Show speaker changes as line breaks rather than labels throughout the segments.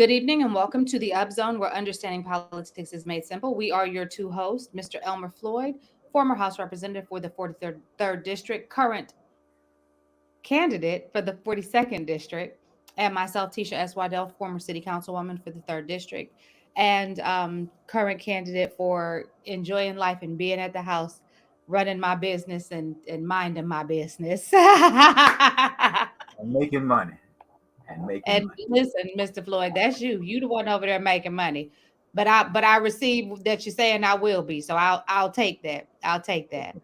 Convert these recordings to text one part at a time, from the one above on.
Good evening and welcome to the Up Zone, where understanding politics is made simple. We are your two hosts, Mr. Elmer Floyd, former House Representative for the 43rd third District, current candidate for the 42nd District, and myself, Tisha S. Waddell, former City Councilwoman for the 3rd District, and current candidate for enjoying life and being at the house, running my business and minding my business.
And making money and making
And
money.
listen, Mr. Floyd, that's you. You the one over there making money. But I receive that you're saying I will be. So I'll take that. I'll take that.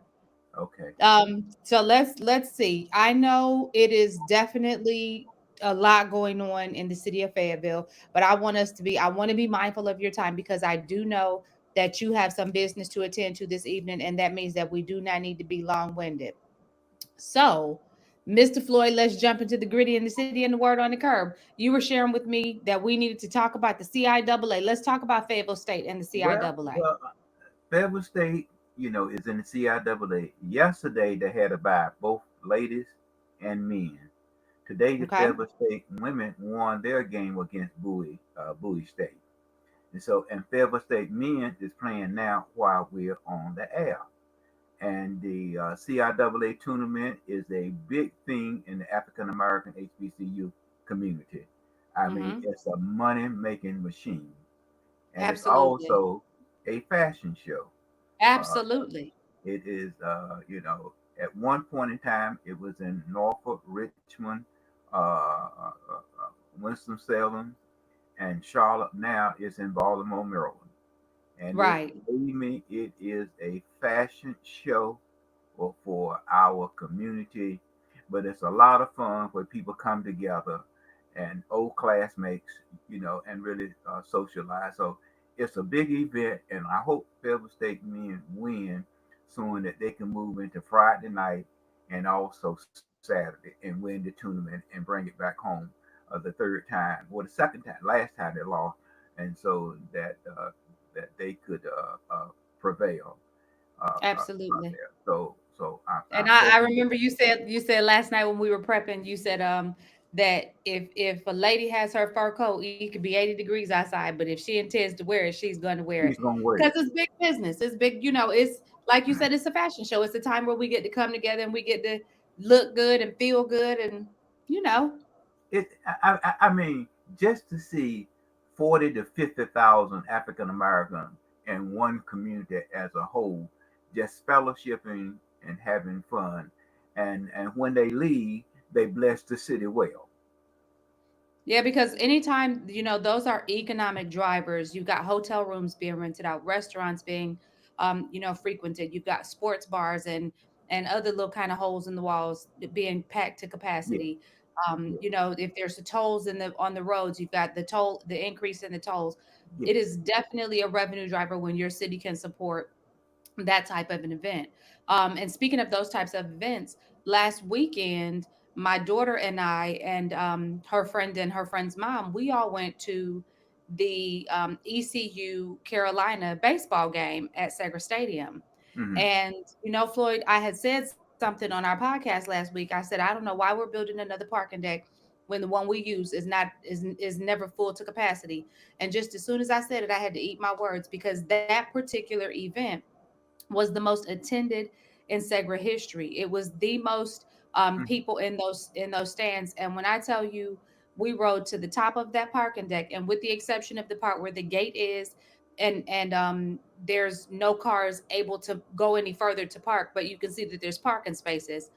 Okay. Okay.
So let's see. I know it is definitely a lot going on in the city of Fayetteville, but I want to be mindful of your time because I do know that you have some business to attend to this evening, and that means that we do not need to be long-winded. So, Mr. Floyd, let's jump into the gritty in the city and the word on the curb. You were sharing with me that we needed to talk about the CIAA. Let's talk about Fayetteville State and the
Well,
CIAA.
well, Fayetteville State, is in the CIAA. Yesterday they had about both ladies and men. Today the
Okay.
Fayettille State women won their game against Bowie State. And Fayettille State men is playing now while we're on the air. And the CIAA tournament is a big thing in the African American HBCU community. I mean,
Mm-hmm.
it's a money making machine, and it's
Absolutely.
also a fashion show. Uh,
Absolutely.
it is, at one point in time, it was in Norfolk, Richmond, Winston-Salem, and Charlotte. Now it's in Baltimore, Maryland. And
Right.
believe me, it is a fashion show for our community, but it's a lot of fun where people come together and old classmates, and really socialize. So it's a big event, and I hope Fayetteville State men win soon that they can move into Friday night and also Saturday and win the tournament and bring it back home the third time or the second time. Last time they lost, and so that they could prevail
Absolutely.
there. So
And
I'm
I
hoping that.
remember you said last night when we were prepping, you said that if a lady has her fur coat, it could be 80 degrees outside, but if she intends to wear it, she's going to wear it
He's gonna wear
because
it.
it's big business. It's big, it's like you said, it's a fashion show. It's a time where we get to come together and we get to look good and feel good, and you know,
I mean, just to see 40 to 50,000 African American in one community as a whole, just fellowshipping and having fun, and when they leave, they bless the city well.
yeah, because anytime, those are economic drivers. You've got hotel rooms being rented out, restaurants being, frequented. You've got sports bars and other little kind of holes in the walls being packed to
Yeah,
capacity.
yeah,
If there's the tolls on the roads, you've got the increase in the tolls. It
yes.
is definitely a revenue driver when your city can support that type of an event. And speaking of those types of events, last weekend, my daughter and I and her friend and her friend's mom, we all went to the ECU Carolina baseball game at Segra Stadium.
Hmm.
And Floyd, I had said something on our podcast last week. I said, I don't know why we're building another parking deck when the one we use is never full to capacity. And just as soon as I said it, I had to eat my words because that particular event was the most attended in Segra history. It was the most people in those stands. And when I tell you, we rode to the top of that parking deck, and with the exception of the part where the gate is, and there's no cars able to go any further to park, but you can see that there's parking spaces.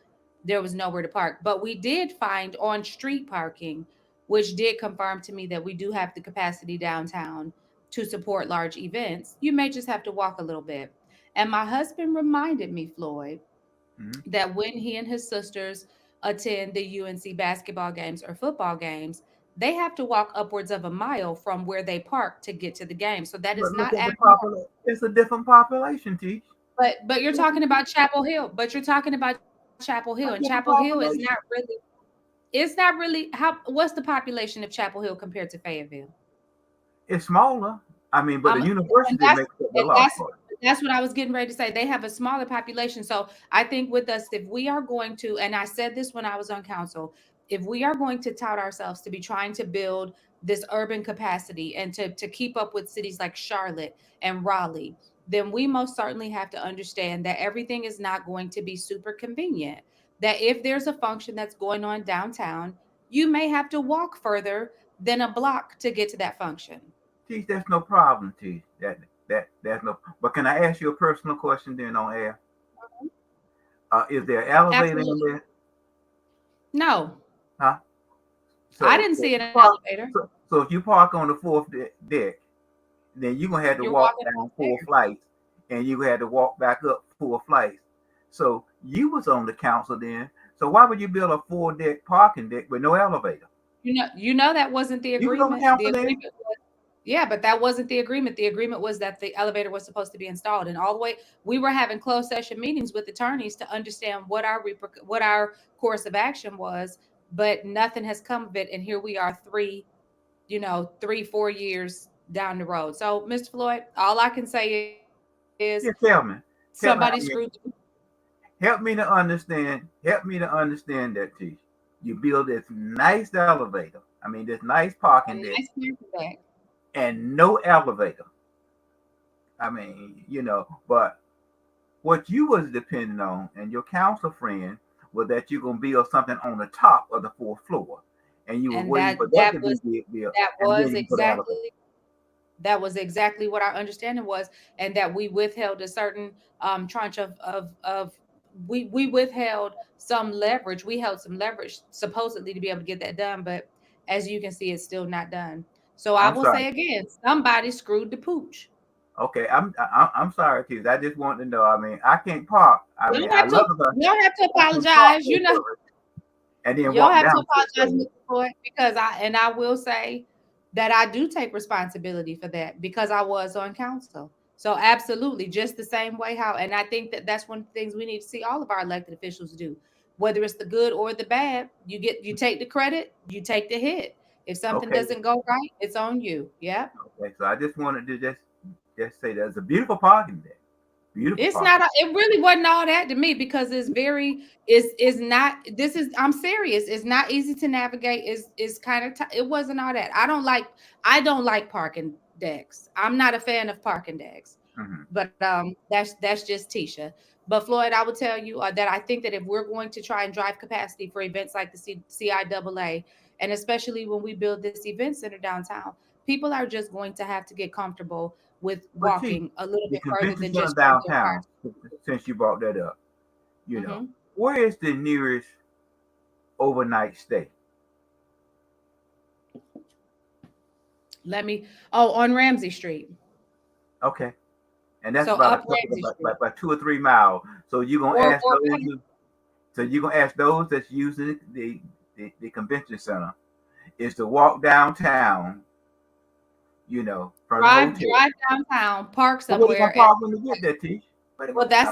There was nowhere to park, but we did find on street parking, which did confirm to me that we do have the capacity downtown to support large events. You may just have to walk a little bit. And my husband reminded me, Floyd,
Hmm.
that when he and his sisters attend the UNC basketball games or football games, they have to walk upwards of a mile from where they park to get to the game. So that is
But look
not
at the
abnormal.
population. It's a different population, Teach.
But you're talking about Chapel Hill. But you're talking about Chapel Hill, and
A
Chapel Hill
different
is not
population.
really. It's not really how. What's the population of Chapel Hill compared to Fayetteville?
It's smaller. I mean, but the
And
university
that's
makes up the
and
large
that's
part.
that's what I was getting ready to say. They have a smaller population. So I think with us, if we are going to, and I said this when I was on council, if we are going to tout ourselves to be trying to build this urban capacity and to keep up with cities like Charlotte and Raleigh, then we most certainly have to understand that everything is not going to be super convenient. That if there's a function that's going on downtown, you may have to walk further than a block to get to that function.
Teach, that's no problem, teach. That's no. But can I ask you a personal question then on air? Is there an elevator in
Absolutely.
there?
No,
Huh?
I
So,
didn't
so
see
if
an
you park,
elevator.
so if you park on the fourth deck, then you're gonna have to
You're
walk
walking
down four
upstairs.
flights, and you had to walk back up four flights. So you was on the council then. So why would you build a four deck parking deck with no elevator?
You know that wasn't the
You was on the
agreement. The
council then.
agreement was, yeah, but that wasn't the agreement. The agreement was that the elevator was supposed to be installed, and all the way we were having closed session meetings with attorneys to understand what our course of action was, but nothing has come of it. And here we are, 3, 4 years down the road. So, Mr. Floyd, all I can say is
Yeah,
somebody screwed.
tell me. I mean, help me to understand. Help me to understand that, teach. You build this nice elevator. I mean, this nice
A
parking deck,
nice back.
and no elevator. I mean, but what you was depending on and your council friend was that you're gonna build something on the top of the fourth floor, and you were
And
waiting
that
for that
that
to be
was
built,
that
and then
was
you can put the elevator.
exactly what our understanding was, and that we withheld a certain tranche of we withheld some leverage. We held some leverage supposedly to be able to get that done, but as you can see, it's still not done. So I
I'm
will
sorry.
say again, somebody screwed the pooch.
Okay, I'm sorry, kids. I just want to know. I mean, I can't park. I
You
mean,
don't
I
have to.
love the
You don't have to
I can park
apologize.
there first and then
You don't
walk
have to
down to
apologize,
the
Mr. Floyd, because I will say that I do take responsibility for that because I was on council. So absolutely, just the same way how, and I think that that's one of the things we need to see all of our elected officials do, whether it's the good or the bad. You take the credit, you take the hit. If something
Okay,
doesn't go right, it's on you. Yeah.
okay. So I just wanted to just say there's a beautiful parking there. Beautiful
It's
parking.
not. It really wasn't all that to me because it's very. Is not. This is. I'm serious. It's not easy to navigate. Is kind of. It wasn't all that. I don't like. I don't like parking decks. I'm not a fan of parking decks.
Hmm.
But that's just Tisha. But Floyd, I would tell you that I think that if we're going to try and drive capacity for events like the CIAA, and especially when we build this event center downtown, people are just going to have to get comfortable with
But see,
walking a little
the
bit further
convention
than
center
just going to their
downtown,
cars.
since you brought that up, you know,
Hmm.
where is the nearest overnight stay?
Let me. Oh, on Ramsey Street.
Okay. And that's
So
about a
up
couple of
Ramsey Street,
about 2 or 3 miles. So you're gonna ask
or
those. So you're gonna ask those that's using the convention center is to walk downtown, from the hotel.
drive downtown, park
But where they gonna
somewhere.
park when they get there, Tish? Where they
Well,
gonna? I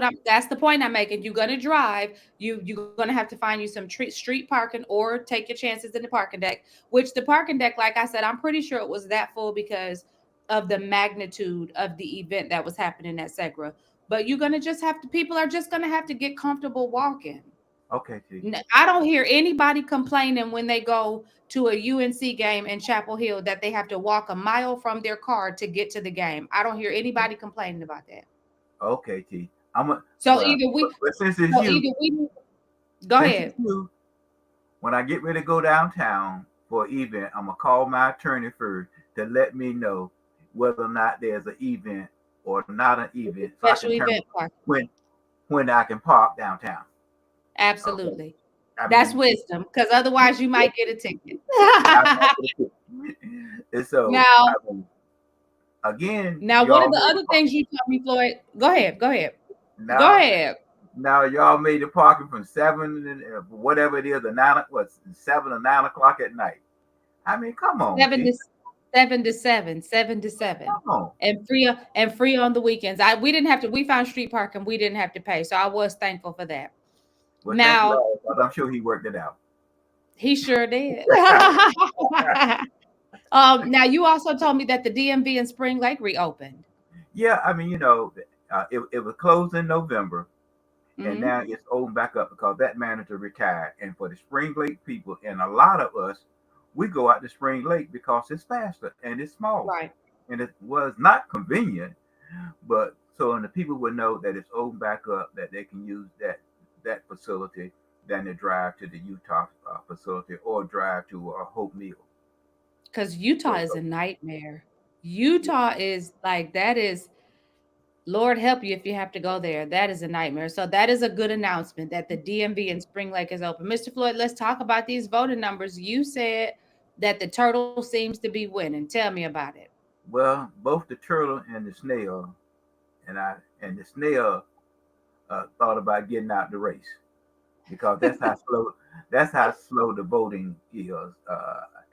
mean,
that's the point I'm making. You're gonna drive. You're gonna have to find you some street parking or take your chances in the parking deck. Which the parking deck, like I said, I'm pretty sure it was that full because of the magnitude of the event that was happening at Segra. But you're gonna just have to. People are just gonna have to get comfortable walking.
okay, Tish.
I don't hear anybody complaining when they go to a UNC game in Chapel Hill that they have to walk a mile from their car to get to the game. I don't hear anybody complaining about that.
Okay, Tish. I'm a
So
well,
either we
but since it's
So
you,
either we go
since it's
ahead.
you, when I get ready to go downtown for an event, I'm gonna call my attorney first to let me know whether or not there's an event or not an event, so I can
Special
determine
event park.
when when I can park downtown. Okay.
Absolutely.
I
That's
mean,
wisdom because otherwise you might get a ticket.
I'm not gonna and so
now,
I mean, again,
now one of
y'all
the
made
other things you told me, Floyd, go ahead. Go ahead. Go
now
ahead.
now y'all made the parking from 7 and whatever it is, or 7 or 9 o'clock at night. I mean, come on,
Seven
T.
to 7 to 7, 7 to 7.
Come on.
And free on the weekends. We didn't have to, we found street parking, we didn't have to pay. So I was thankful for that.
Well, thank
Now,
God, because I'm sure he worked it out.
he sure did. Now you also told me that the DMV in Spring Lake reopened.
Yeah, I mean, it was closed in November, and
Hmm.
now it's opened back up because that manager retired. And for the Spring Lake people, and a lot of us we go out to Spring Lake because it's faster and it's smaller.
Right.
And it was not convenient, but so and the people would know that it's open back up, that they can use that facility than to drive to the Utah facility or drive to Hope Mill.
Because Utah
So,
is a
so
nightmare.
yeah,
Utah is like, that is, Lord help you if you have to go there. That is a nightmare. So that is a good announcement that the DMV in Spring Lake is open. Mr. Floyd, let's talk about these voting numbers. You said that the turtle seems to be winning. Tell me about it.
well, both the turtle and the snail, and the snail thought about getting out the race because that's how slow the voting is.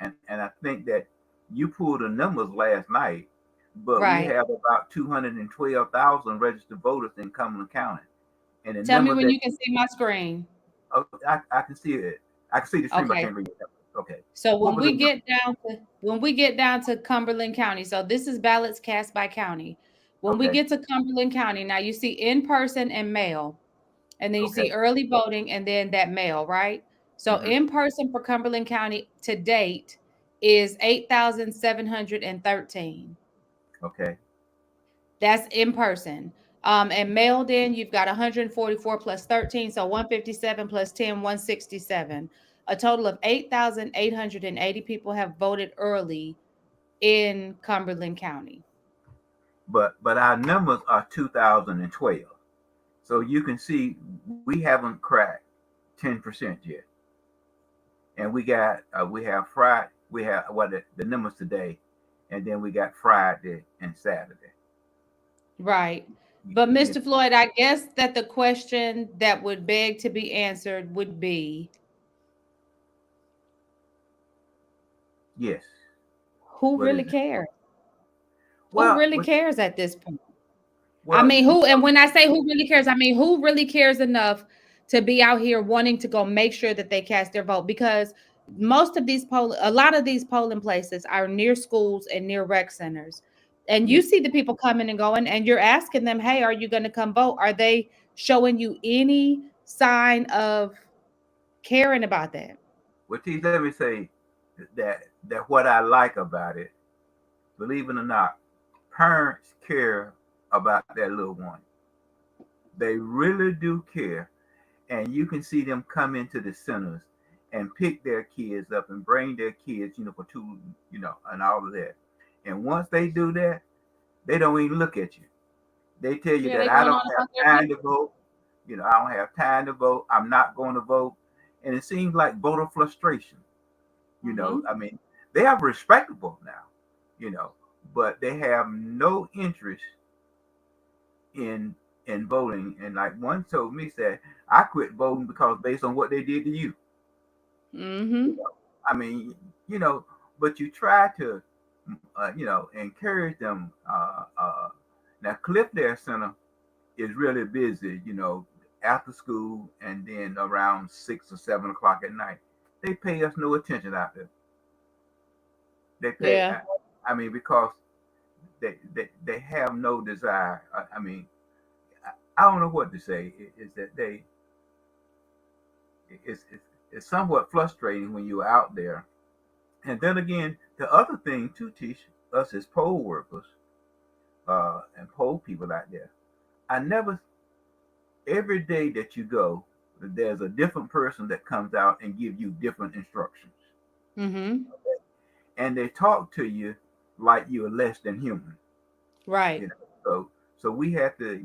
And I think that you pulled the numbers last night, but we
Right.
have about 212,000 registered voters in Cumberland County, and the
Tell me
numbers
when
that
you can see my screen.
I can see it. I can see the stream. I
Okay.
can't read it. Okay.
So
What was the number?
when we get down to Cumberland County, so this is ballots cast by county. When we
Okay.
get to Cumberland County, now you see in person and mail, and then you
Okay.
see early voting and then that mail, right? So
Hmm.
in person for Cumberland County to date is 8,713.
Okay.
That's in person. And mailed in, you've got 144 plus 13, so 157 plus 10, 167. A total of 8,880 people have voted early in Cumberland County.
But our numbers are 2012, so you can see we haven't cracked 10% yet, and we have Friday, we have what the numbers today, and then we got Friday and Saturday.
Right. But
Yeah,
Mr. Floyd, I guess that the question that would beg to be answered would be,
yes.
who
What
really
is it?
cares? Who
Well,
really cares at this point? I
well,
mean, who, and when I say who really cares, I mean, who really cares enough to be out here wanting to go make sure that they cast their vote? Because a lot of these polling places are near schools and near rec centers. And
yeah.
you see the people coming and going, and you're asking them, hey, are you going to come vote? Are they showing you any sign of caring about that?
Well, T, let me say that what I like about it, believe it or not, parents care about their little one. They really do care, and you can see them come into the centers and pick their kids up and bring their kids, for two, and all of that. And once they do that, they don't even look at you. They tell you
Yeah,
that
they
I
going
don't
on
have
about their
time to
business.
vote. I don't have time to vote. I'm not going to vote. And it seems like voter frustration.
Hmm.
I mean, they are respectable now, you know, but they have no interest in voting. And like one told me, said, I quit voting because based on what they did to you. You
Hmm.
know, I mean, you know, but you try to, encourage them. Now, Cliffdale Center is really busy, after school and then around 6 or 7 o'clock at night. They pay us no attention out there. They pay,
Yeah.
because they have no desire. I mean, I don't know what to say. Is that it's somewhat frustrating when you're out there. And then again, the other thing to teach us as poll workers and poll people out there. I never every day that you go, there's a different person that comes out and give you different instructions,
Hmm.
and they talk to you like you're less than human.
Right.
You know, so we have to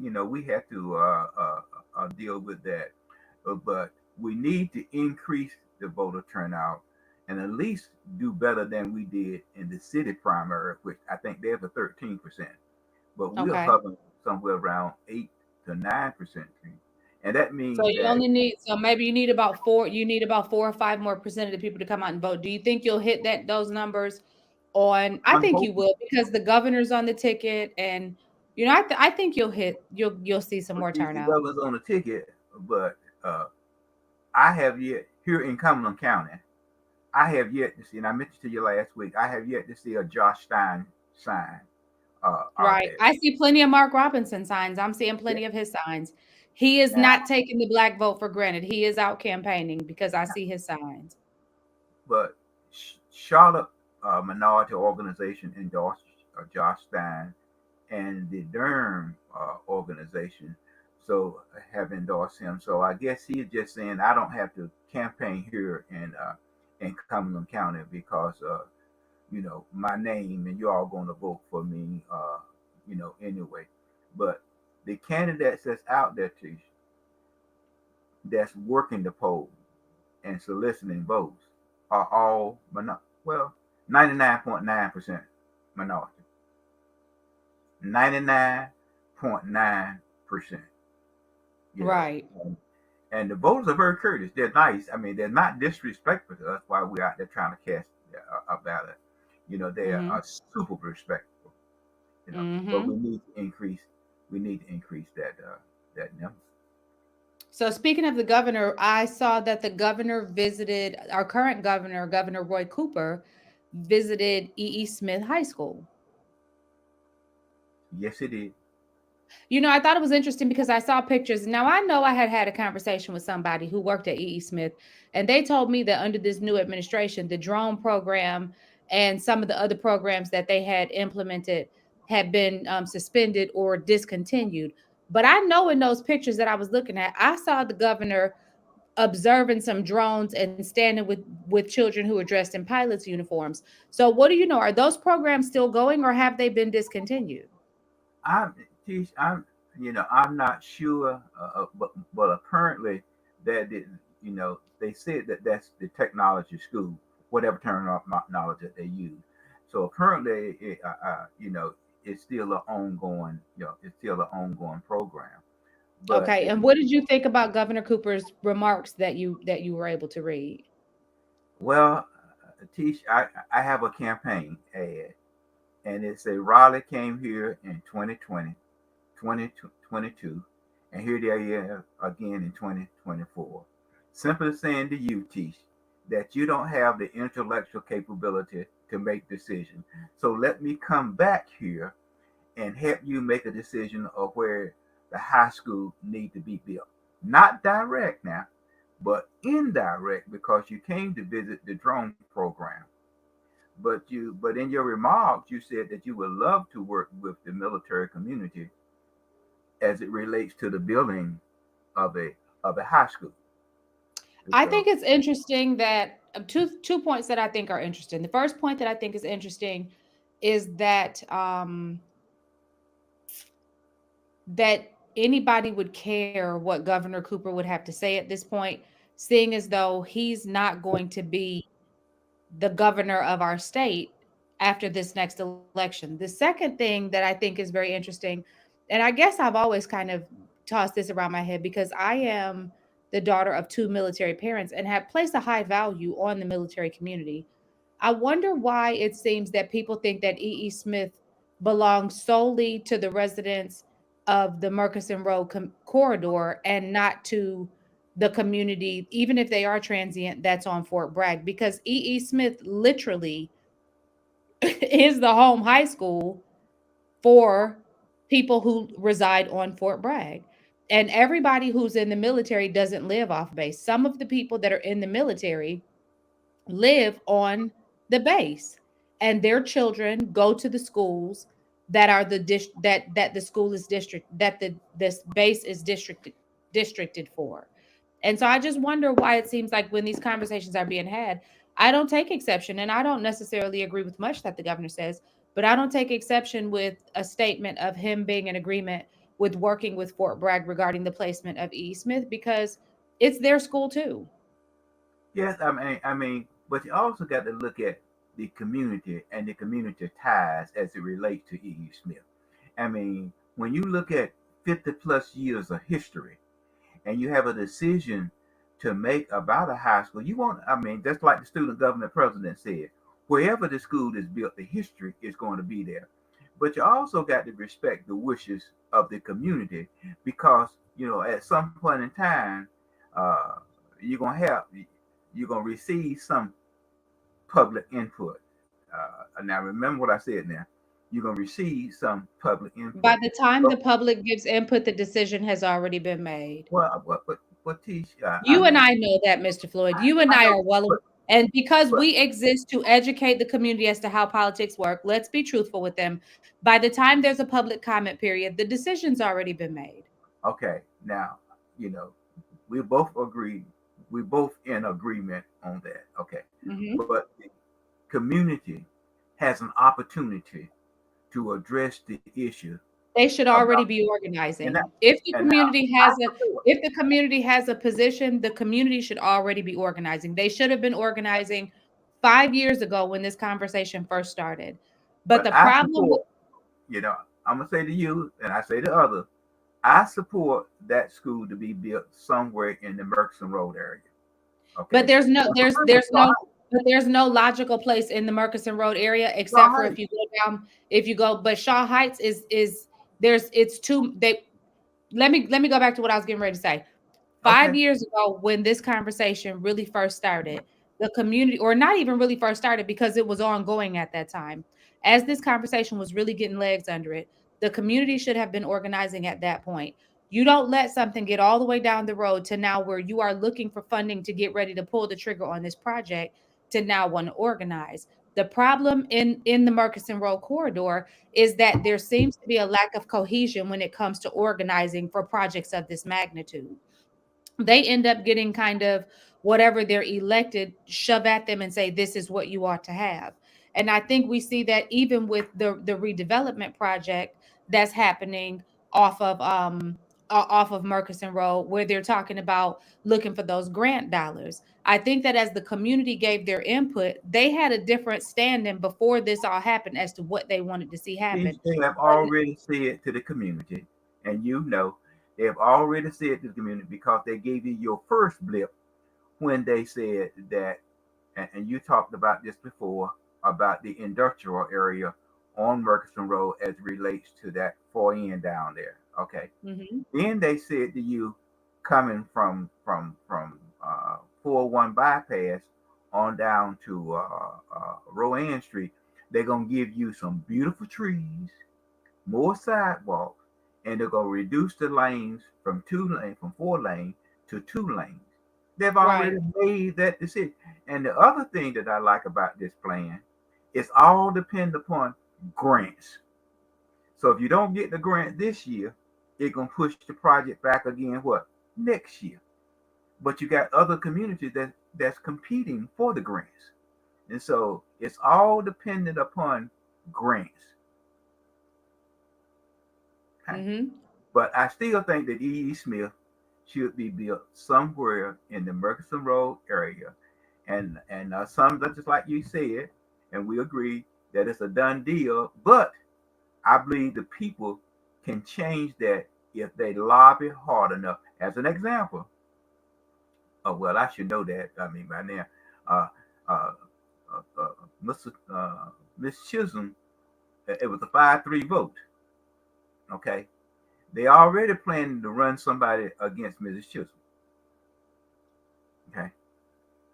deal with that, but we need to increase the voter turnout and at least do better than we did in the city primary, which I think there's a 13%, but we're
Okay.
hovering somewhere around 8 to 9%, and that
So
means
you
that
only need, so maybe you need about 4 or 5 more% of the people to come out and vote. Do you think you'll hit those numbers on? I
I'm
think you
hoping.
will because the governor's on the ticket, and I think you'll see some
But
more
the
turnout.
government's on the ticket, but I have yet here in Cumberland County. I have yet to see, and I mentioned to you last week, I have yet to see a Josh Stein sign out
Right.
there.
I see plenty of Mark Robinson signs. I'm seeing
Yeah.
plenty of his signs. He is
Now,
not taking the black vote for granted. He is out campaigning because I see his signs.
but Charlotte Minority Organization endorsed Josh Stein, and the Durham organization have endorsed him. So I guess he's just saying I don't have to campaign here in Cumberland County because my name and you're all going to vote for me anyway. But the candidates that's out there, Tish, that's working the poll and soliciting votes are all 99.9% minority. 99.9%.
Right.
And the voters are very courteous. They're nice. I mean, they're not disrespectful to us while we're out there trying to cast a ballot. They
Mm-hmm.
are super respectful. But
Mm-hmm.
we need to increase. We need to increase that number.
So speaking of the governor, I saw that the governor visited our current governor, Governor Roy Cooper, visited E. E. Smith High School.
Yes, it is.
I thought it was interesting because I saw pictures. Now, I know I had had a conversation with somebody who worked at E.E. Smith, and they told me that under this new administration, the drone program and some of the other programs that they had implemented had been suspended or discontinued. But I know in those pictures that I was looking at, I saw the governor observing some drones and standing with children who are dressed in pilots uniforms. So what do you know? Are those programs still going or have they been discontinued?
I'm, geez, I'm not sure, but apparently that they said that that's the technology school, whatever terminology that they use. So apparently, it's still an ongoing, it's still an ongoing program. But
Okay, and what did you think about Governor Cooper's remarks that you were able to read?
well, Tish, I have a campaign ad, and it say Raleigh came here in 2020, 2022, and here they are again in 2024. Simply saying to you, Tish, that you don't have the intellectual capability to make decisions. So let me come back here and help you make a decision of where the high school need to be built. Not direct now, but indirect because you came to visit the drone program. But in your remarks you said that you would love to work with the military community as it relates to the building of a high school.
I
So
think it's interesting that two points that I think are interesting. The first point that I think is interesting is that anybody would care what Governor Cooper would have to say at this point, seeing as though he's not going to be the governor of our state after this next election. The second thing that I think is very interesting, and I guess I've always kind of tossed this around my head because I am the daughter of two military parents and have placed a high value on the military community. I wonder why it seems that people think that E.E. Smith belongs solely to the residents of the Murchison Road corridor and not to the community, even if they are transient, that's on Fort Bragg, because E.E. Smith literally is the home high school for people who reside on Fort Bragg. And everybody who's in the military doesn't live off base. Some of the people that are in the military live on the base, and their children go to the schools that are that the school is district that the this base is districted for. And so I just wonder why it seems like when these conversations are being had, I don't take exception, and I don't necessarily agree with much that the governor says, but I don't take exception with a statement of him being in agreement with working with Fort Bragg regarding the placement of E. Smith because it's their school too.
yes, but you also got to look at the community and the community ties as it relates to E. Smith. I mean, when you look at 50 plus years of history and you have a decision to make about a high school, just like the student government president said, wherever the school is built, the history is going to be there. But you also got to respect the wishes of the community because, at some point in time, uh, you're going to have, you're going to receive some public input. Now, remember what I said now. You're going to receive some public
By
input.
the time
But,
the public gives input, the decision has already been made.
well, but Tish,
You and I know that, Mr. Floyd. You and
I
I
know,
are well
but
aware. And because
But
we exist to educate the community as to how politics work, let's be truthful with them. By the time there's a public comment period, the decision's already been made.
okay, now, you know, we both agree, we both in agreement on that. Okay.
Mhm.
But the community has an opportunity to address the issue
They should
about
already be
and that
organizing. If the
and now
community
I
has a
support.
if the community has a position, the community should already be organizing. They should have been organizing 5 years ago when this conversation first started. But
But
the
I
problem with
support, you know, I'm gonna say to you and I say to others, I support that school to be built somewhere in the Murchison Road area.
but
Okay.
there's no
Remember,
there's no logical place in the Murchison Road area
Shaw
except for
Heights.
if you go, but Shaw Heights is there's it's too they let me go back to what I was getting ready to say. 5
Okay.
years ago, when this conversation really first started, the community, or not even really first started because it was ongoing at that time, as this conversation was really getting legs under it, the community should have been organizing at that point. You don't let something get all the way down the road to now where you are looking for funding to get ready to pull the trigger on this project to now want to organize. The problem in the Murchison Road corridor is that there seems to be a lack of cohesion when it comes to organizing for projects of this magnitude. They end up getting kind of whatever they're elected shove at them and say this is what you ought to have. And I think we see that even with the redevelopment project that's happening off of off of Murchison Road, where they're talking about looking for those grant dollars. I think that as the community gave their input, they had a different standing before this all happened as to what they wanted to see happen.
They have
But
already said to the community, and you know, they have already said to the community because they gave you your first blip when they said that, and you talked about this before about the industrial area on Murchison Road as it relates to that 4N down there. Okay.
mhm,
Then they said to you, coming from 401 bypass on down to Rowan Street, they're gonna give you some beautiful trees, more sidewalks, and they're gonna reduce the lanes from 2 lane from 4 lane to 2 lanes. They've
right.
already made that decision. And the other thing that I like about this plan is all depend upon grants. So if you don't get the grant this year, it's gonna push the project back again what next year. But you got other communities that's competing for the grants. And so it's all dependent upon grants. Okay.
Mhm.
But I still think that E.E. Smith should be built somewhere in the Murchison Road area. And some just like you said, and we agree that it's a done deal. But I believe the people can change that if they lobby hard enough. As an example, oh well, I should know that. I mean, by now, uh, uh, Mr. Miss Chisholm, it was a 5-3 vote. Okay, they already planning to run somebody against Mrs. Chisholm. Okay,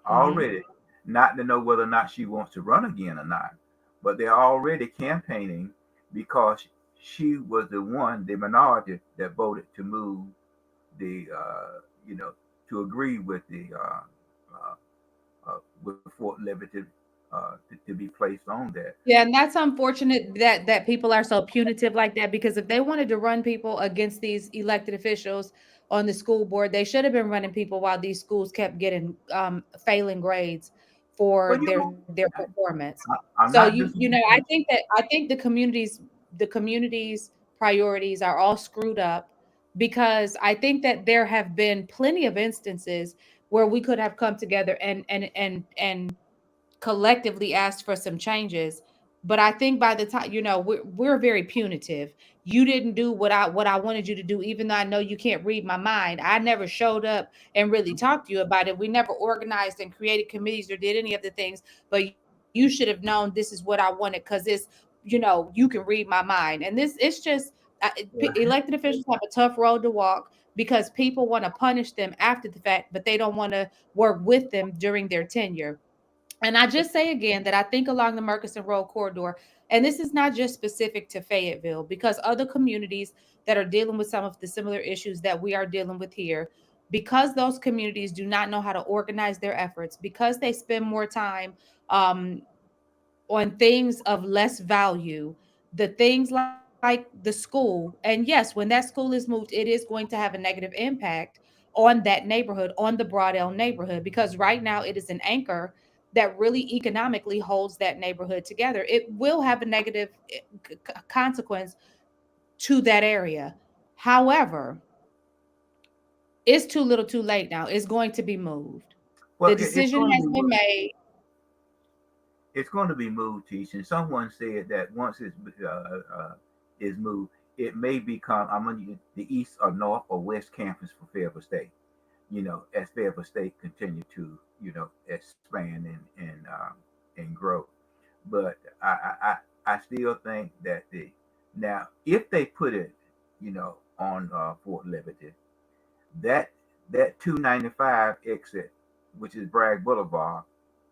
Mhm.
already, not to know whether or not she wants to run again or not, but they're already campaigning because she was the one, the minority that voted to move the, you know, to agree with the with Fort Liberty to be placed on that.
Yeah, and that's unfortunate that people are so punitive like that, because if they wanted to run people against these elected officials on the school board, they should have been running people while these schools kept getting failing grades for
Well, you know,
their performance.
I'm
So
not
you know,
disagreeing with you.
I think the community's priorities are all screwed up, because I think that there have been plenty of instances where we could have come together and collectively asked for some changes. But I think by the time, we're very punitive. You didn't do what I wanted you to do, even though I know you can't read my mind. I never showed up and really talked to you about it. We never organized and created committees or did any of the things, but you should have known this is what I wanted, because you can read my mind. And this it's just
Yeah.
elected officials have a tough road to walk, because people want to punish them after the fact, but they don't want to work with them during their tenure. And I just say again that I think along the Murchison Road corridor, and this is not just specific to Fayetteville, because other communities that are dealing with some of the similar issues that we are dealing with here, because those communities do not know how to organize their efforts, because they spend more time um, on things of less value, the things like the school. And yes, when that school is moved, it is going to have a negative impact on that neighborhood, on the Broadell neighborhood, because right now it is an anchor that really economically holds that neighborhood together. It will have a negative consequence to that area. However, it's too little too late now. It's going to be moved.
Well,
The decision has been made.
it's going to be moved, Teach. And someone said that once it's is moved, it may become I'm going to the east or north or west campus for Fayetteville State. As Fayetteville State continue to expand and grow. But I still think that if they put it on Fort Liberty, that 295 exit, which is Bragg Boulevard,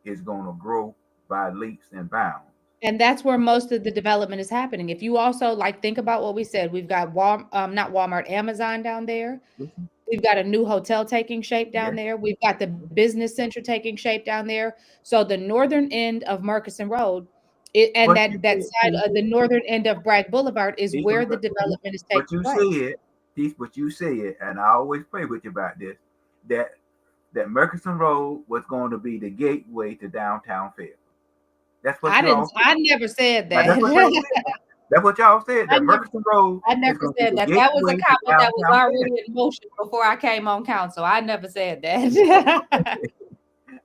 is going to grow by leaps and bounds.
And that's where most of the development is happening. If you also like think about what we said, we've got not Walmart, Amazon down there.
Mhm.
We've got a new hotel taking shape down
Yeah.
there. We've got the business center taking shape down there. So the northern end of Murkison Road, and
But
that side of the northern end of Bragg Boulevard is where the development is
but
taking
you
place.
said, Teach, but you said, and I always play with you about this, that Murkison Road was going to be the gateway to downtown Fayetteville. That's what
I
you
didn't.
all said.
I never said
Now,
that.
that's what y'all said. That's what y'all said.
I
That
never.
Murkison Road
I
is
never
going to be
said
the
that. That was a
gateway to
comment that was
downtown
already
Fayetteville.
in motion before I came on council. I never said that.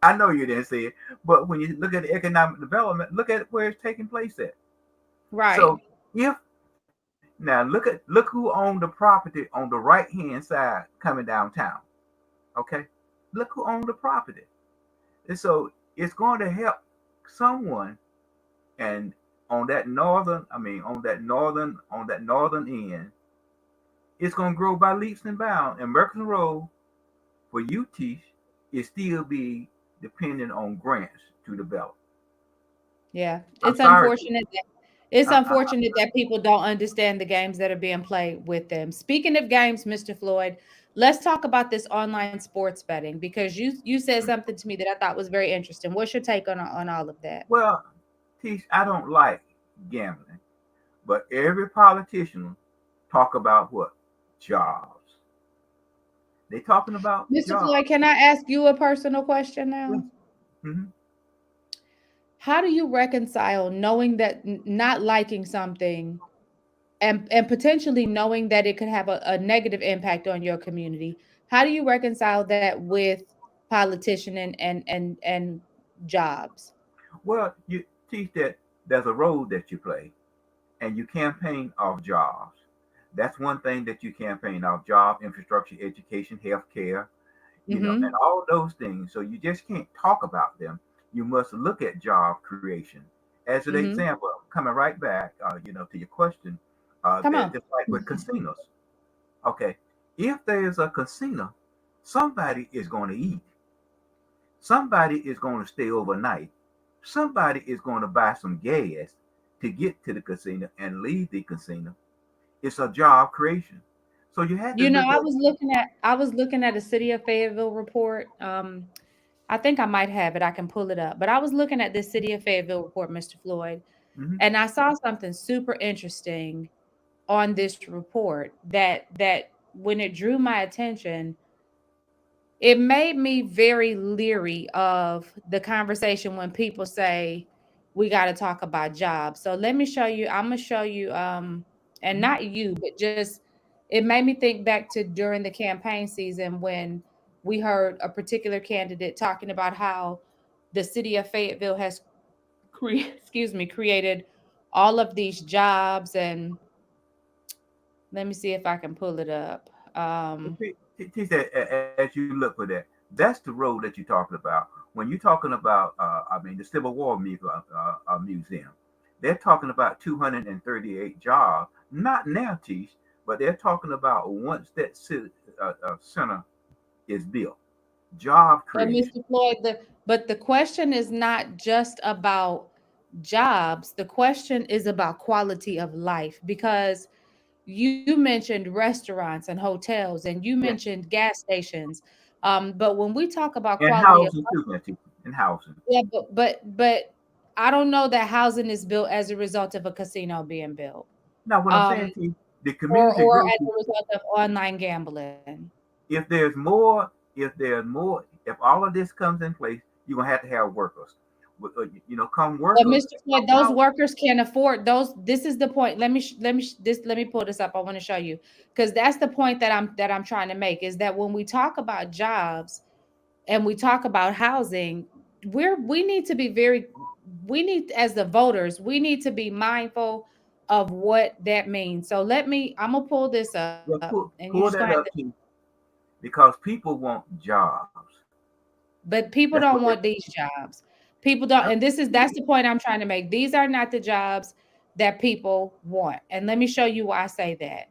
I know you didn't say it, but when you look at the economic development, look at where it's taking place at.
Right.
So if now look who owned the property on the right hand side coming downtown. Okay, look who owned the property, and so it's going to help someone. And on that northern, I mean, on that northern end, it's going to grow by leaps and bounds. And Mercury Road for you, Tish, is still be dependent on grants to develop.
Yeah.
I'm
It's
sorry.
unfortunate that it's
I, I,
unfortunate that people don't understand the games that are being played with them. Speaking of games, Mr. Floyd, let's talk about this online sports betting because you said something to me that I thought was very interesting. What's your take on all of that?
well, Tish, I don't like gambling, but every politician talk about what jobs. They talking about
Mr.
jobs.
Floyd, can I ask you a personal question
Yes.
now?
Hmm.
How do you reconcile knowing that not liking something and potentially knowing that it could have a negative impact on your community? How do you reconcile that with politician and jobs?
Well, you teach that there's a role that you play, and you campaign off jobs. That's one thing that you campaign off: job, infrastructure, education, healthcare, and
Mm-hmm.
all those things. So you just can't talk about them. You must look at job creation. As an
Mm-hmm.
example, coming right back, to your question,
Come
that
on.
just like with casinos. Okay, if there is a casino, somebody is going to eat. Somebody is going to stay overnight. Somebody is going to buy some gas to get to the casino and leave the casino. It's a job creation. So you had to
You know,
look at.
I was looking at a City of Fayetteville report. I think I might have it. I can pull it up. But I was looking at this City of Fayetteville report, Mr. Floyd,
Mhm.
and I saw something super interesting on this report that when it drew my attention, it made me very leery of the conversation when people say we got to talk about jobs. So let me show you. I'm gonna show you. And
Mhm.
not you, but just it made me think back to during the campaign season when we heard a particular candidate talking about how the city of Fayetteville has excuse me, created all of these jobs. And let me see if I can pull it up.
Teach that as you look for that. That's the road that you're talking about. When you're talking about, the Civil War Museum, they're talking about 238 jobs. Not now, Teach, but they're talking about once that center is built, job
But
creation.
Mr. Floyd, the question is not just about jobs. The question is about quality of life because you mentioned restaurants and hotels, and you
Yeah,
mentioned gas stations. But when we talk about
and
quality of
housing too, Miss Teacher, and housing.
yeah, but I don't know that housing is built as a result of a casino being built.
Now, what I'm saying
Um,
to you, the
or
community
or
growth.
as a result of online gambling.
If there's more, if all of this comes in place, you're gonna have to have workers. Come
But
workers,
Mr. Floyd,
come
those
out.
workers can't afford those. This is the point. Let me pull this up. I want to show you because that's the point that I'm trying to make is that when we talk about jobs and we talk about housing, we need to be very we need as the voters, we need to be mindful of what that means. So I'm gonna pull this up
Well,
and you just gonna
pull
have to
that up too, because people want jobs.
but people
That's
don't
what they.
want these jobs. People don't, and that's the point I'm trying to make. These are not the jobs that people want. And let me show you why I say that.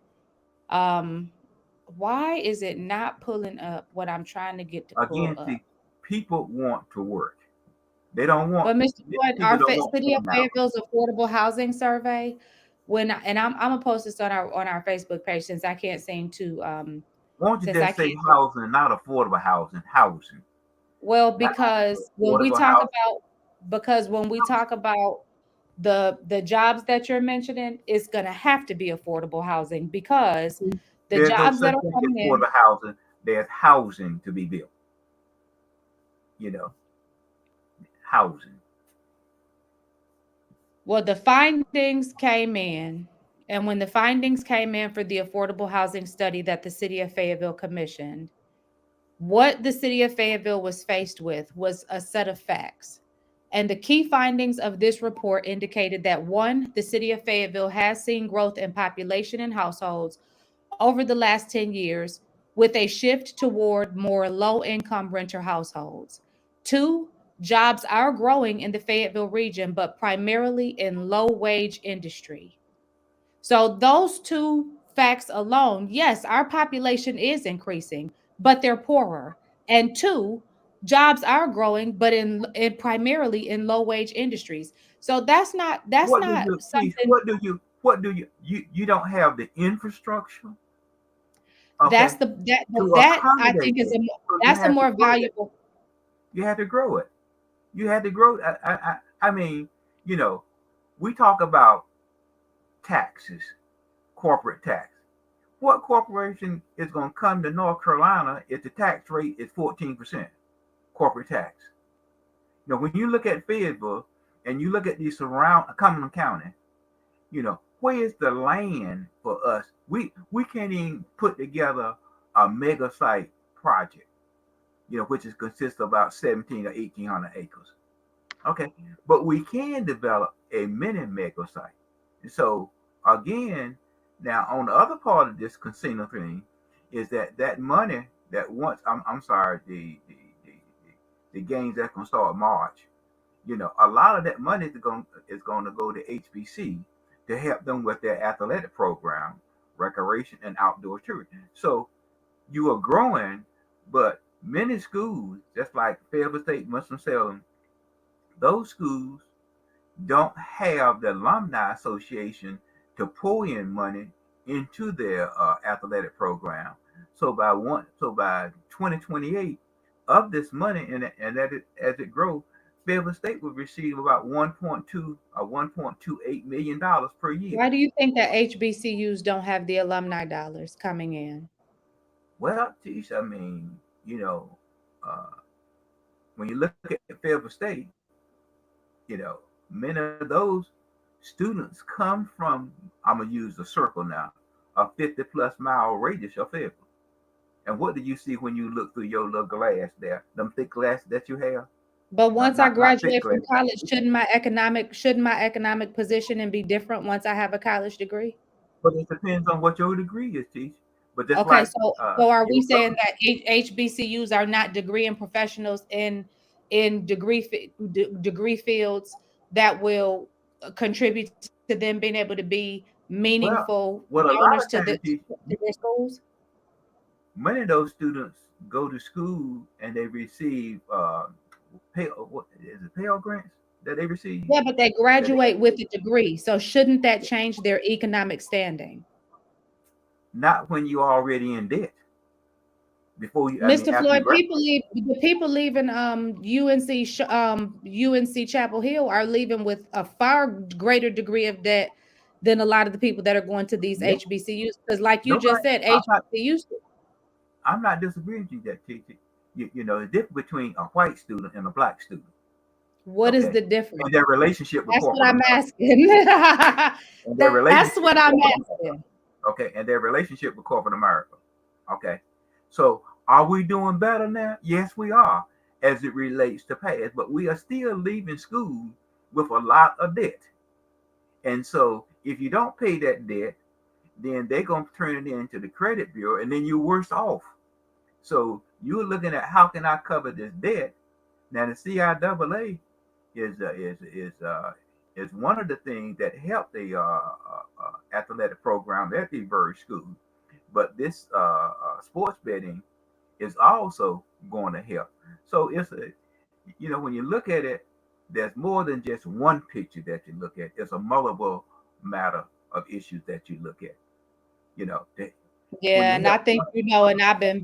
Why is it not pulling up what I'm trying to get to pull
Again,
up?
see, people want to work. They don't want.
But Mr. Floyd,
People don't want
City of
10 hours.
Fayetteville's affordable housing survey, and I'm gonna post this on our Facebook page since I can't seem to
Won't you
since I
just
can't
say housing, not affordable housing, housing,
well
not
because when we
affordable
talk
housing.
about the jobs that you're mentioning, it's gonna have to be affordable housing because the
There's no
jobs that
such
are
thing as
coming in,
affordable housing. There's housing to be built. You know, housing.
well, the findings came in, and when the findings came in for the affordable housing study that the city of Fayetteville commissioned, what the city of Fayetteville was faced with was a set of facts. And the key findings of this report indicated that one, the city of Fayetteville has seen growth in population and households over the last 10 years with a shift toward more low income renter households. Two, jobs are growing in the Fayetteville region, but primarily in low wage industry. So, those two facts alone, yes, our population is increasing, but they're poorer. And two, jobs are growing, but in primarily in low wage industries. So that's
What do
not
you please?
something
What do you don't have the infrastructure,
that's
okay,
the
to
that I
accommodate
think is
that. So you
that's a
have to
more
grow it.
valuable.
You had to grow it. You had to grow. I mean, you know, we talk about taxes, corporate tax. What corporation is going to come to North Carolina if the tax rate is 14% corporate tax? When you look at Fayetteville and you look at the surround Cumberland County, where is the land for us? We can't even put together a mega site project, which is consists of about 17 or 1800 acres. Okay, but we can develop a mini mega site. And so again, now on the other part of this casino thing is that money that once I'm sorry the games that's gonna start March. A lot of that money is going to go to HBC to help them with their athletic program, recreation, and outdoor tourism. So you are growing, but many schools, just like Fayetteville State, Winston-Salem, those schools don't have the alumni association to pull in money into their athletic program. So by 2028, of this money and as it grows, Fayetteville State will receive about 1.2 or $1.28 million per year.
Why do you think that HBCUs don't have the alumni dollars coming in?
Well, geez, I mean, you know, uh, when you look at Fayetteville State, many of those students come from, I'm gonna use the circle now, a 50+ mile radius of Fayetteville. And what do you see when you look through your little glass there? Them thick glasses that you have?
But
Not
once I
not not thick
graduate from
glasses.
college, shouldn't my economic position be different once I have a college degree?
But it depends on what your degree is, teach. But just
Okay,
like
so are we
your
saying that HBCUs are not degree and professionals in degree fields that will contribute to them being able to be
well,
meaningful
what a
donors
lot of times teach,
to their schools?
many of those students go to school and they receive what is it, Pell grants that they receive
Yeah, but they
that they
graduate with a degree. So shouldn't that change their economic standing?
not when you're already in debt. Before you, I mean,
Mr.
after you
Floyd,
graduate.
the people leaving UNC Chapel Hill are leaving with a far greater degree of debt than a lot of the people that are going to these
Yeah,
HBCUs. Because, like you
nobody.
just said,
I'm not.
HBCUs.
I'm not disagreeing with you that teacher. You know the difference between a white student and a black student.
What is
Okay,
the difference?
and their relationship with
That's what
corporate
I'm
America,
asking.
and their
That's
relationship
what
with
I'm
corporate America.
asking.
Okay, and their relationship with corporate America. Okay, so are we doing better now? Yes, we are, as it relates to past, but we are still leaving school with a lot of debt. And so, if you don't pay that debt, then they're gonna turn it into the credit bureau, and then you're worse off. So you're looking at how can I cover this debt? Now the CIAA is one of the things that helped the athletic program at the very school, but this sports betting is also going to help. So it's a, you know, when you look at it, there's more than just one picture that you look at. It's a multiple matter of issues that you look at. You know, when
Yeah,
you
and I
help
think
one,
and I've been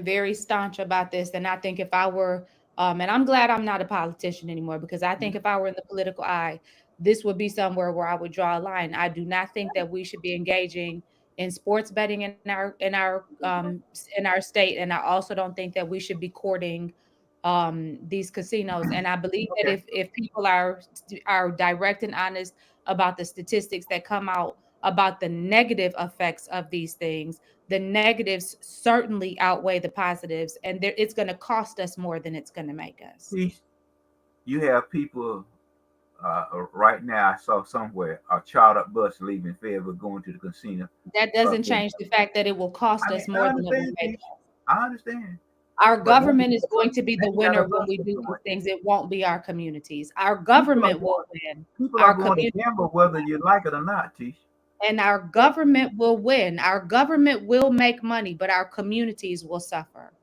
very staunch about this. And I think if I were, and I'm glad I'm not a politician anymore because I think if I were in the political eye, this would be somewhere where I would draw a line. I do not think that we should be engaging in sports betting in our state, and I also don't think that we should be courting these casinos. And I believe that
okay,
if people are direct and honest about the statistics that come out about the negative effects of these things, the negatives certainly outweigh the positives, and it's going to cost us more than it's going to make us.
see, you have people right now. I saw somewhere a chartered bus leaving Fayetteville going to the casino
That
up
doesn't
in.
change the fact that it will cost
I mean,
us more
I
than it will
understand,
make
Teach.
us.
I understand,
Our
but now
government is going to be the
you got a
winner when
bus
we
that's
do these
going.
things. It won't be our communities. Our
People are
government will
going.
win.
People are
Our
going to
community
gamble whether you like it or not, Teach.
and our government will win. Our government will make money, but our communities will suffer.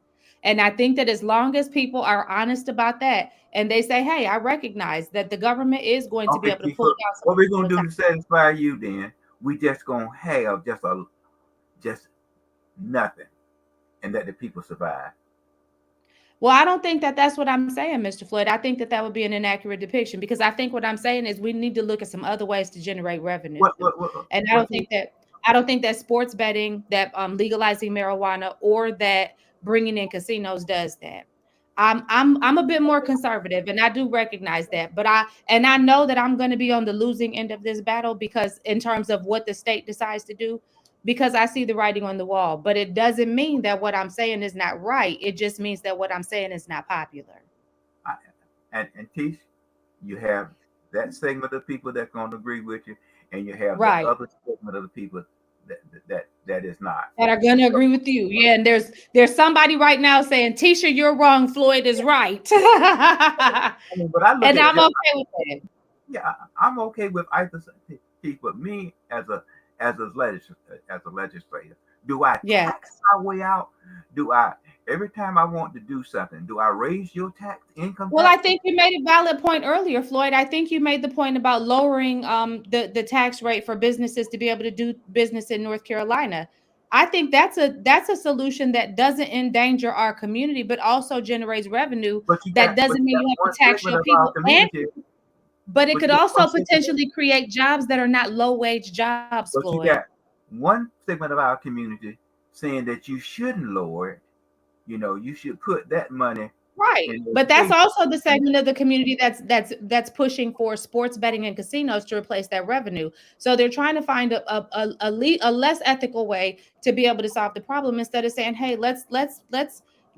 And I think that as long as people are honest about that and they say, hey, I recognize that the government is going to be
Okay,
able to
Teach.
pull
So
down some
what we're gonna
of the
do to satisfy you then? We just gonna have just nothing, and let the people survive.
Well, I don't think that that's what I'm saying, Mr. Floyd. I think that that would be an inaccurate depiction because I think what I'm saying is we need to look at some other ways to generate revenue. And
What Teach?
I don't think that sports betting, that legalizing marijuana, or that bringing in casinos does that. I'm a bit more conservative, and I do recognize that. But I know that I'm going to be on the losing end of this battle because in terms of what the state decides to do, because I see the writing on the wall. But it doesn't mean that what I'm saying is not right. It just means that what I'm saying is not popular.
I, and Teach, you have that segment of people that's gonna agree with you, and you have the
Right.
other segment of the people that is not.
That are going to
So
agree with you. Yeah, and there's somebody right now saying, Tisha, you're wrong. Floyd is right.
I mean, but I look
And
at it
I'm
just
okay with that.
yeah, I'm okay with either Teach, but me as a legislator, do I
Yeah.
tax my way out? Do I every time I want to do something, do I raise your income
Well, I
taxes?
think you made a valid point earlier, Floyd. I think you made the point about lowering the tax rate for businesses to be able to do business in North Carolina. I think that's a solution that doesn't endanger our community, but also generates revenue. That
But
doesn't
you
mean
got
you have
one
to tax
segment
your
of our
people, and
community,
but it
but you
could
got
also
one segment,
potentially create jobs that are not low wage jobs,
but you
Floyd.
got one segment of our community saying that you shouldn't lower it. You know, you should put that money
Right.
in
But that's
education.
also the segment of the community that's pushing for sports betting and casinos to replace that revenue. So they're trying to find a less ethical way to be able to solve the problem instead of saying, "Hey, let's do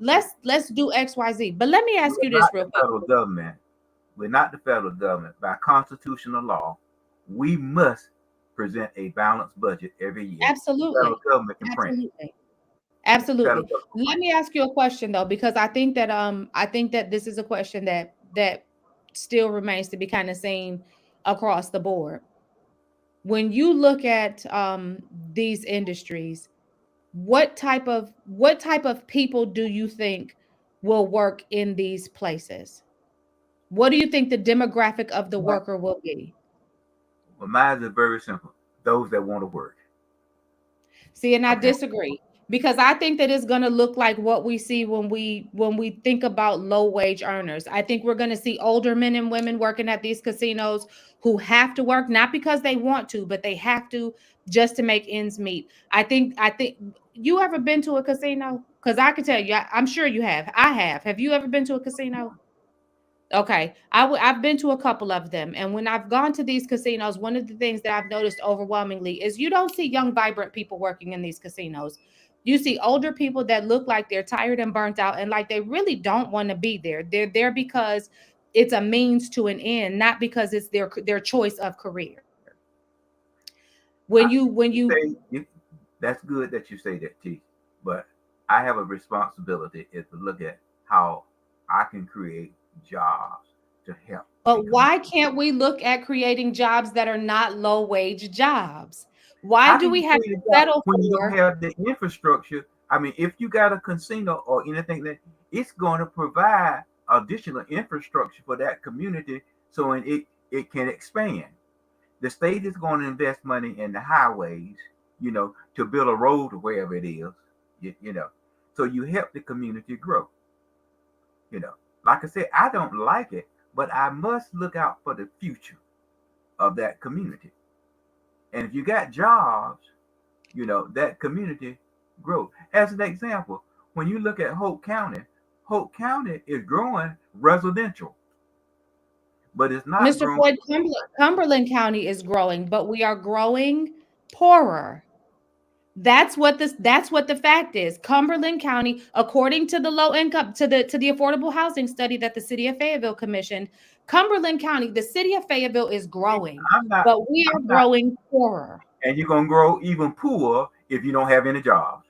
XYZ." But let me ask
We're
you this
not
real
the
quick.
federal government. We're not the federal government. By constitutional law, we must present a balanced budget every year. The federal
Absolutely.
government can print it.
Absolutely.
Federal
Absolutely.
government can
Let
print
me ask you a question though, because I think that this is a question that still remains to be kind of seen across the board. When you look at these industries, what type of people do you think will work in these places? What do you think the demographic of the
it.
worker will be?
Well, mine is very simple. Those that want to work.
See, and I
Okay.
disagree because I think that it's going to look like what we see when we think about low wage earners. I think we're going to see older men and women working at these casinos who have to work not because they want to, but they have to just to make ends meet. I think you ever been to a casino? Cuz I can tell you, I'm sure you have. I have. Have you ever been to a casino? Okay. I've been to a couple of them. And when I've gone to these casinos, one of the things that I've noticed overwhelmingly is you don't see young, vibrant people working in these casinos. You see older people that look like they're tired and burnt out and like they really don't want to be there. They're there because it's a means to an end, not because it's their choice of career.
I,
When
you
you
say that's good that you say that, T. But I have a responsibility is to look at how I can create jobs to help a
But why
community.
can't we look at creating jobs that are not low wage jobs? Why
How
do
can
we
you
have
create
to
a job
settle
when you don't
for
have the infrastructure? I mean, if you got a casino or anything that it's going to provide additional infrastructure for that community so it can expand. The state is going to invest money in the highways, to build a road or wherever it is, you know. So you help the community grow, you know. Like I said, I don't like it, but I must look out for the future of that community. And if you got jobs, that community grow. As an example, when you look at Hope County is growing residential, but it's not
Mr.
growing.
Floyd, Cumberland County is growing, but we are growing poorer. That's what the fact is. Cumberland County, according to the low income to the affordable housing study that the city of Fayetteville commissioned, Cumberland County, the city of Fayetteville is growing,
I'm not.
but we are
I'm not.
growing poorer.
And you're gonna grow even poorer if you don't have any jobs.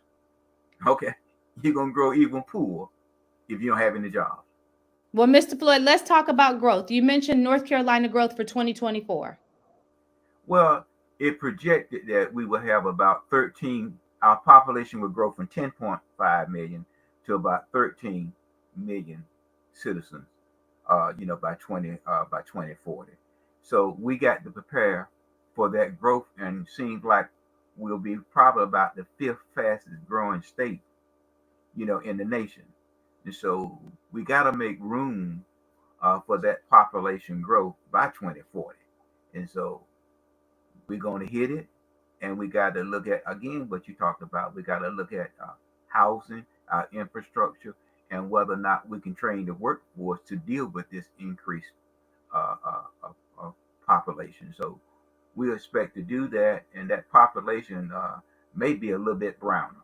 Okay, you're gonna grow even poorer if you don't have any jobs.
Well, Mr. Floyd, let's talk about growth. You mentioned North Carolina growth for 2024.
Well, it projected that we will have about 13. Our population will grow from 10.5 million to about 13 million citizens. By 2040. So we got to prepare for that growth, and seems like we'll be probably about the fifth fastest growing state, in the nation. And so we got to make room for that population growth by 2040. And so we're going to hit it, and we got to look at again what you talked about. We got to look at housing, infrastructure, and whether or not we can train the workforce to deal with this increased of population. So we expect to do that, and that population may be a little bit browner.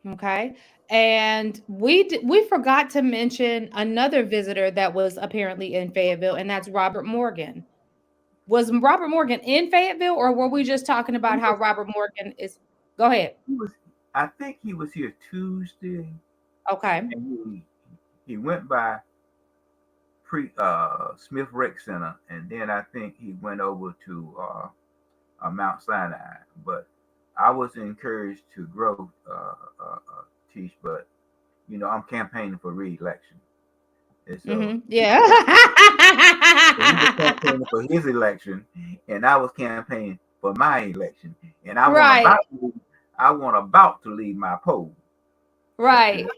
Okay. And we forgot to mention another visitor that was apparently in Fayetteville, and that's Robert Morgan. Was Robert Morgan in Fayetteville, or were we just talking
He
about how
was,
Robert Morgan is? Go ahead.
he was, I think he was here Tuesday,
Okay.
and he went by pre Smith Rec Center, and then I think he went over to Mount Sinai. But I was encouraged to grow, teach, but I'm campaigning for re-election, and so
Yeah.
he was campaigning for his election, and I was campaigning for my election, and
Right.
I want about to leave my poll.
Right.
Okay,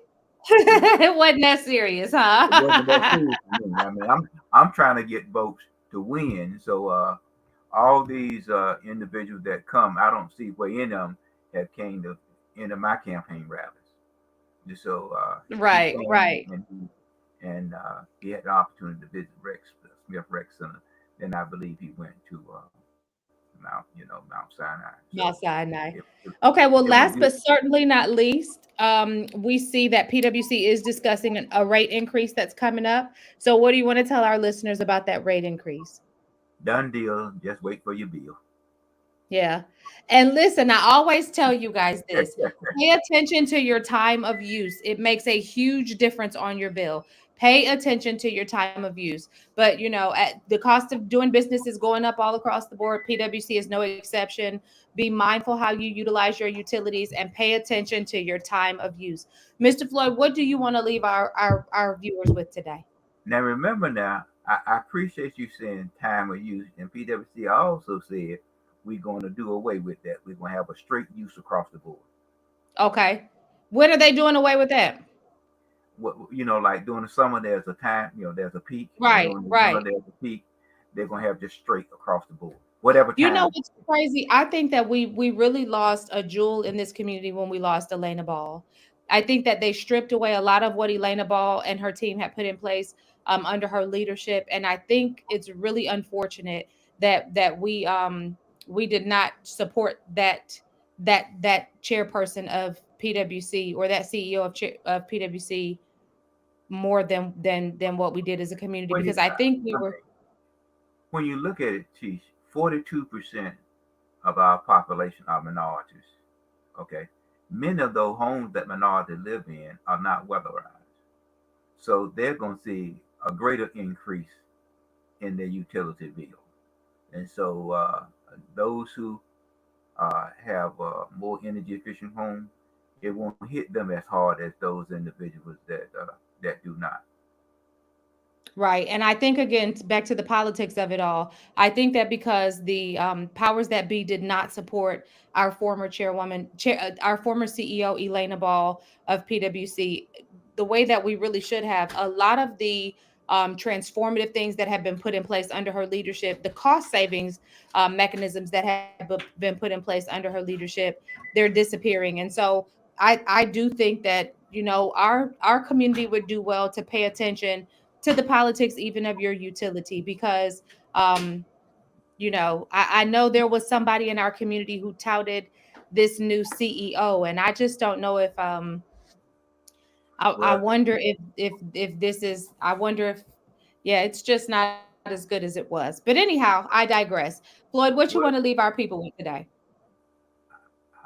It wasn't that serious,
it wasn't that
huh?
serious for me. I mean, I'm trying to get votes to win. So all these individuals that come, I don't see where any of them have came to into my campaign rallies. And so he
Right.
came,
Right.
and he had the opportunity to visit Smith Rec Center. Then I believe he went to Mount Sinai. So
Mount Sinai.
it, it,
Okay, well,
it was
last
good.
but certainly not least, we see that PwC is discussing a rate increase that's coming up. So, what do you want to tell our listeners about that rate increase?
Done deal. Just wait for your bill.
Yeah. And listen, I always tell you guys this: pay attention to your time of use. It makes a huge difference on your bill. Pay attention to your time of use. But, the cost of doing business is going up all across the board. PwC is no exception. Be mindful how you utilize your utilities and pay attention to your time of use. Mr. Floyd, what do you want to leave our viewers with today?
Now remember now, I appreciate you saying time of use, and PwC also said we're going to do away with that. We're going to have a straight use across the board.
Okay. When are they doing away with that?
What, like during the summer, there's a time, there's a peak, and
Right,
during the winter,
right.
there's a peak. They're going to have just straight across the board, whatever
You know
time.
what's crazy? I think that we really lost a jewel in this community when we lost Elena Ball. I think that they stripped away a lot of what Elena Ball and her team had put in place under her leadership, and I think it's really unfortunate that we did not support that chairperson of PwC or that CEO of PwC more than what we did as a community
When
because
you,
I think we were.
okay, when you look at it, Chief, 42% of our population are minorities. Okay, many of those homes that minorities live in are not weatherized, so they're going to see a greater increase in their utility bill. And so those who have more energy efficient homes, it won't hit them as hard as those individuals that do not.
Right. And I think, again, back to the politics of it all, I think that because the powers that be did not support our former our former CEO, Elena Ball of PwC, the way that we really should have, a lot of the transformative things that have been put in place under her leadership, the cost savings mechanisms that have been put in place under her leadership, they're disappearing. And so I do think that, our community would do well to pay attention to the politics even of your utility because I know there was somebody in our community who touted this new CEO, and I just don't know if I
Well,
wonder if this is, I wonder if, yeah, it's just not as good as it was. But anyhow, I digress. Floyd, what you want to leave
what
our people with today?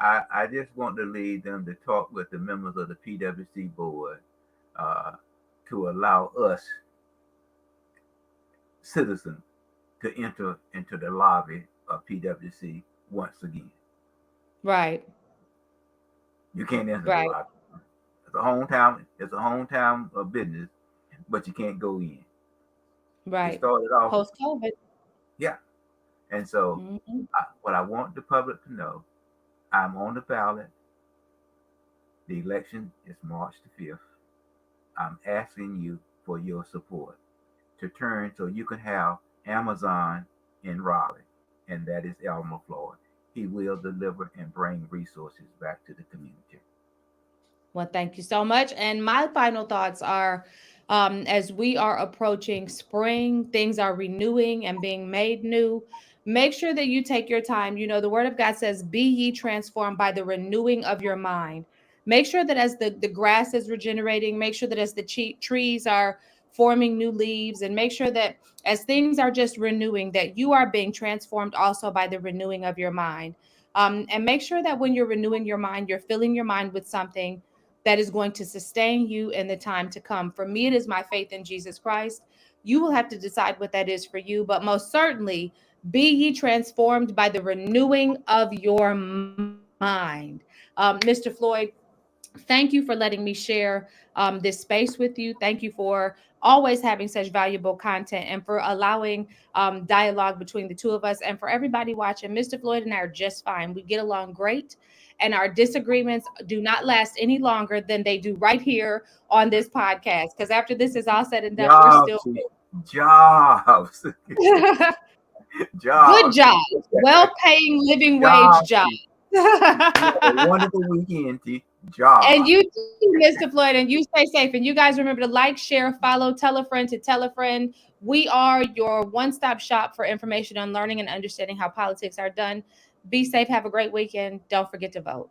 I just want to lead them to talk with the members of the PwC board uh, to allow us citizens to enter into the lobby of PwC once again.
Right,
You can't enter the
right,
lobby. It's a hometown. It's a hometown of business, but you can't go in. It
right.
started off,
Post COVID.
yeah. And so,
Hmm.
what I want the public to know, I'm on the ballot. The election is March the 5th. I'm asking you for your support to turn so you can have Amazon in Raleigh, and that is Elmer Floyd. He will deliver and bring resources back to the community.
Well, thank you so much. And my final thoughts are as we are approaching spring, things are renewing and being made new. Make sure that you take your time. The word of God says, be ye transformed by the renewing of your mind. Make sure that as the grass is regenerating, make sure that as the trees are forming new leaves, and make sure that as things are just renewing, that you are being transformed also by the renewing of your mind. And make sure that when you're renewing your mind, you're filling your mind with something that is going to sustain you in the time to come. For me, it is my faith in Jesus Christ. You will have to decide what that is for you, but most certainly be ye transformed by the renewing of your mind. Mr. Floyd, thank you for letting me share this space with you. Thank you for always having such valuable content and for allowing dialogue between the two of us. And for everybody watching, Mr. Floyd and I are just fine. We get along great, and our disagreements do not last any longer than they do right here on this podcast. Because after this is all said and done, we're
Jobs,
still
jobs,
good
jobs,
job, well paying living wage
jobs.
job.
You have a wonderful weekend, T.
And
Jobs.
you too, Mr. Floyd, and you stay safe. And you guys remember to like, share, follow, tell a friend to tell a friend. We are your one stop shop for information on learning and understanding how politics are done. Be safe. Have a great weekend. Don't forget to vote.